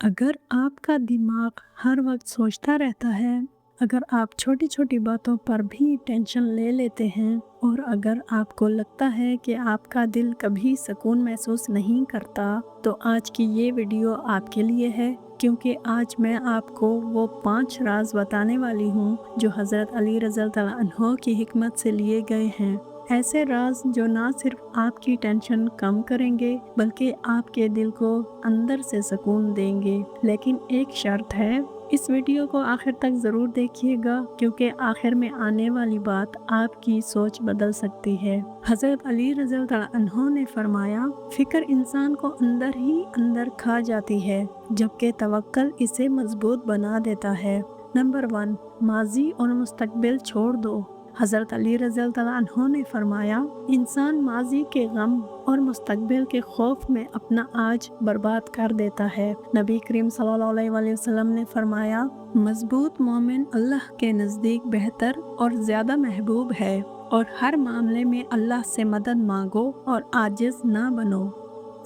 अगर आपका दिमाग हर वक्त सोचता रहता है, अगर आप छोटी छोटी बातों पर भी टेंशन ले लेते हैं और अगर आपको लगता है कि आपका दिल कभी सुकून महसूस नहीं करता, तो आज की ये वीडियो आपके लिए है। क्योंकि आज मैं आपको वो 5 राज बताने वाली हूँ जो हज़रत अली रज़ी अल्लाह अन्हो की हिकमत से लिए गए हैं। ऐसे राज जो ना सिर्फ आपकी टेंशन कम करेंगे बल्कि आपके दिल को अंदर से सुकून देंगे। लेकिन एक शर्त है, इस वीडियो को आखिर तक ज़रूर देखिएगा क्योंकि आखिर में आने वाली बात आपकी सोच बदल सकती है। हज़रत अली रज़ी अल्लाह अन्हो ने फरमाया, फिक्र इंसान को अंदर ही अंदर खा जाती है जबकि तवक्कल इसे मजबूत बना देता है। नंबर 1, माजी और मुस्तकबिल छोड़ दो। हज़रत अली रज़ी अल्लाह अन्हो ने फरमाया, इंसान माजी के गम और मुस्तकबिल के खौफ में अपना आज बर्बाद कर देता है। नबी करीम सल्लल्लाहु अलैहि वसल्लम ने फरमाया, मजबूत मोमिन अल्लाह के नज़दीक बेहतर और ज़्यादा महबूब है और हर मामले में अल्लाह से मदद मांगो और आजिज़ ना बनो।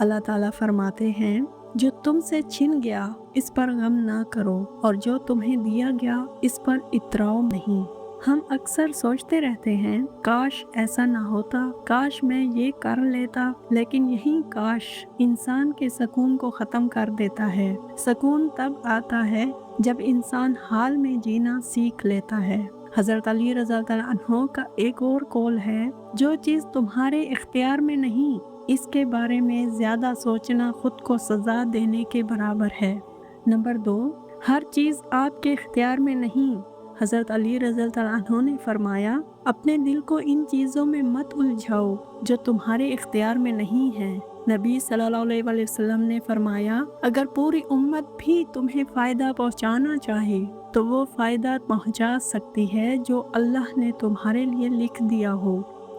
अल्लाह ताला फरमाते हैं, जो तुमसे छिन गया इस पर गम ना करो और जो तुम्हें दिया गया इस पर इतराओ नहीं। हम अक्सर सोचते रहते हैं, काश ऐसा ना होता, काश मैं ये कर लेता, लेकिन यही काश इंसान के सुकून को ख़त्म कर देता है। सुकून तब आता है जब इंसान हाल में जीना सीख लेता है। हज़रत अली रज़ी अल्लाह अन्हो का एक और कौल है, जो चीज़ तुम्हारे इख्तियार में नहीं, इसके बारे में ज़्यादा सोचना खुद को सज़ा देने के बराबर है। नंबर 2, हर चीज़ आपके इख्तियार में नहीं। हज़रत अली रज़ी अल्लाह अन्हो ने फरमाया, अपने दिल को इन चीज़ों में मत उलझाओ जो तुम्हारे इख्तियार में नहीं है। नबी सल्लल्लाहु अलैहि वसल्लम ने फरमाया, अगर पूरी उम्मत भी तुम्हें फ़ायदा पहुंचाना चाहे तो वो फ़ायदा पहुंचा सकती है जो अल्लाह ने तुम्हारे लिए लिख दिया हो।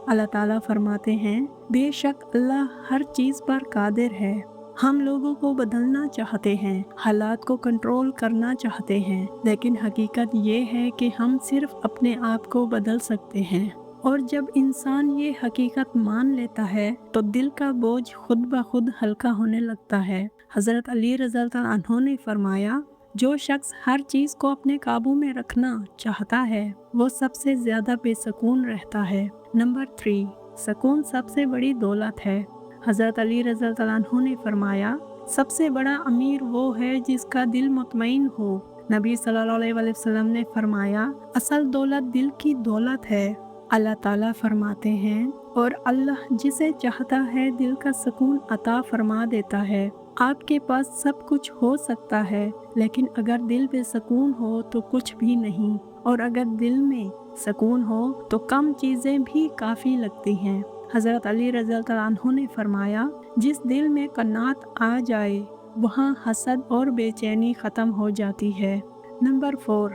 अल्लाह ताला फरमाते हैं, बेशक अल्लाह हर चीज़ पर कादिर है। हम लोगों को बदलना चाहते हैं, हालात को कंट्रोल करना चाहते हैं, लेकिन हकीकत ये है कि हम सिर्फ अपने आप को बदल सकते हैं। और जब इंसान ये हकीकत मान लेता है तो दिल का बोझ खुद ब खुद हल्का होने लगता है। हज़रत अली रज़ी अल्लाह अन्हो ने फरमाया, जो शख्स हर चीज़ को अपने काबू में रखना चाहता है वो सबसे ज़्यादा बेसुकून रहता है। नंबर 3, सुकून सबसे बड़ी दौलत है। हज़रत अली रज़ी अल्लाह अन्हो ने फरमाया, सबसे बड़ा अमीर वो है जिसका दिल मुतमईन हो। नबी सल्लल्लाहु अलैहि वसल्लम ने फरमाया, असल दौलत दिल की दौलत है। अल्लाह ताला फरमाते हैं, और अल्लाह जिसे चाहता है दिल का सुकून अता फरमा देता है। आपके पास सब कुछ हो सकता है, लेकिन अगर दिल में सुकून हो तो कुछ भी नहीं, और अगर दिल में सुकून हो तो कम चीज़ें भी काफ़ी लगती हैं। हज़रत अली रज़ी अल्लाह अन्हो ने फरमाया, जिस दिल में कन्नात आ जाए वहाँ हसद और बेचैनी ख़त्म हो जाती है। नंबर 4,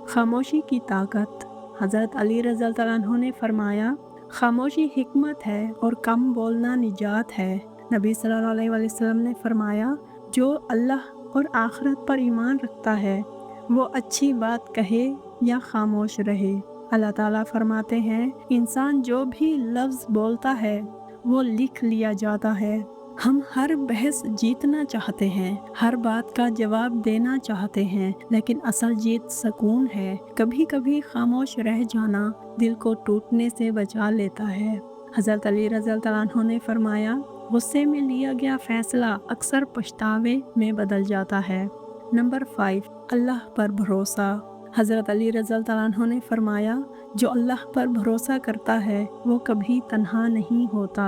खामोशी की ताकत। हज़रत अली रज़ी अल्लाह अन्हो ने फरमाया, खामोशी हिकमत है और कम बोलना निजात है। नबी सल्लल्लाहु अलैहि वसल्लम ने फरमाया, जो अल्लाह और आखिरत पर ईमान रखता है वो अच्छी बात कहे या खामोश रहे। अल्लाह ताला फरमाते हैं, इंसान जो भी लफ्ज़ बोलता है वो लिख लिया जाता है। हम हर बहस जीतना चाहते हैं, हर बात का जवाब देना चाहते हैं, लेकिन असल जीत सुकून है। कभी कभी खामोश रह जाना दिल को टूटने से बचा लेता है। हज़रत अली रज़ी अल्लाह अन्हो ने फरमाया, गुस्से में लिया गया फैसला अक्सर पछतावे में बदल जाता है। नंबर 5, अल्लाह पर भरोसा। हज़रत अली रज़ी अल्लाह अन्हो ने फरमाया, जो अल्लाह पर भरोसा करता है वो कभी तन्हा नहीं होता।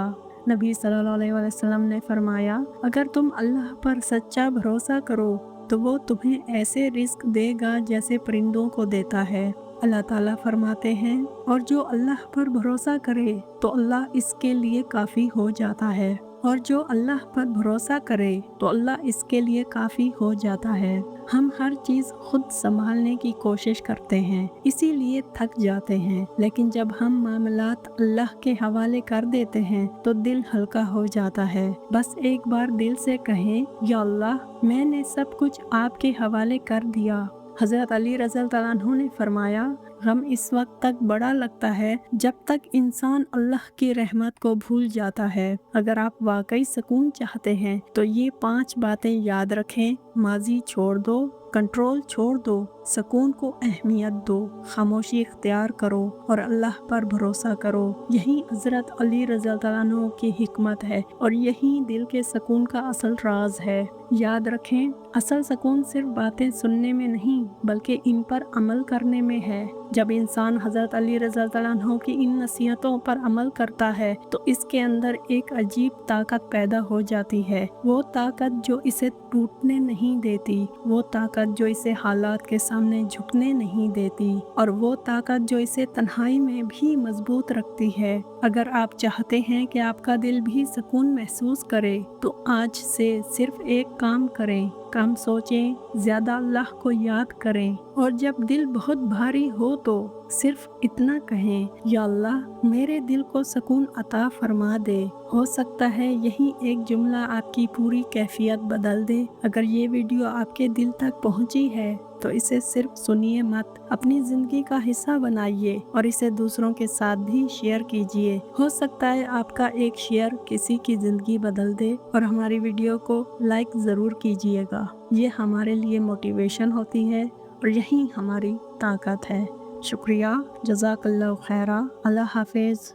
नबी सल्लल्लाहु अलैहि वसल्लम ने फरमाया, अगर तुम अल्लाह पर सच्चा भरोसा करो तो वो तुम्हें ऐसे रिस्क देगा जैसे परिंदों को देता है। अल्लाह ताला फरमाते हैं, और जो अल्लाह पर भरोसा करे तो अल्लाह इसके लिए काफ़ी हो जाता है, और जो अल्लाह पर भरोसा करे तो अल्लाह इसके लिए काफ़ी हो जाता है। हम हर चीज़ खुद संभालने की कोशिश करते हैं, इसीलिए थक जाते हैं, लेकिन जब हम मामलात अल्लाह के हवाले कर देते हैं तो दिल हल्का हो जाता है। बस एक बार दिल से कहें, या अल्लाह, मैंने सब कुछ आपके हवाले कर दिया। हज़रत अली रज़ी अल्लाह अन्हु ने फरमाया, गम इस वक्त तक बड़ा लगता है जब तक इंसान अल्लाह की रहमत को भूल जाता है। अगर आप वाकई सुकून चाहते हैं तो ये 5 बातें याद रखें। माजी छोड़ दो, कंट्रोल छोड़ दो, सुकून को अहमियत दो, खामोशी इख्तियार करो और अल्लाह पर भरोसा करो। यही हज़रत अली रज़ी अल्लाह अन्हु की हिकमत है और यही दिल के सुकून का असल राज है। याद रखें, असल सुकून सिर्फ बातें सुनने में नहीं बल्कि इन पर अमल करने में है। जब इंसान हज़रत अली रज़ी अल्लाह अन्हु की इन नसीहतों पर अमल करता है तो इसके अंदर एक अजीब ताकत पैदा हो जाती है। वो ताकत जो इसे टूटने नहीं देती, वो ताकत जो इसे हालात के सामने झुकने नहीं देती और वो ताकत जो इसे तन्हाई में भी मजबूत रखती है। अगर आप चाहते हैं कि आपका दिल भी सुकून महसूस करे तो आज से सिर्फ एक काम करें, कम सोचें, ज़्यादा अल्लाह को याद करें और जब दिल बहुत भारी हो तो सिर्फ इतना कहें, या अल्लाह मेरे दिल को सुकून अता फरमा दे। हो सकता है यही एक जुमला आपकी पूरी कैफियत बदल दे। अगर ये वीडियो आपके दिल तक पहुंची है तो इसे सिर्फ सुनिए मत, अपनी ज़िंदगी का हिस्सा बनाइए और इसे दूसरों के साथ भी शेयर कीजिए। हो सकता है आपका एक शेयर किसी की ज़िंदगी बदल दे। और हमारी वीडियो को लाइक ज़रूर कीजिएगा, ये हमारे लिए मोटिवेशन होती है और यही हमारी ताकत है। शुक्रिया, जज़ाकल्लाहु खैरा, अल्लाह हाफिज़।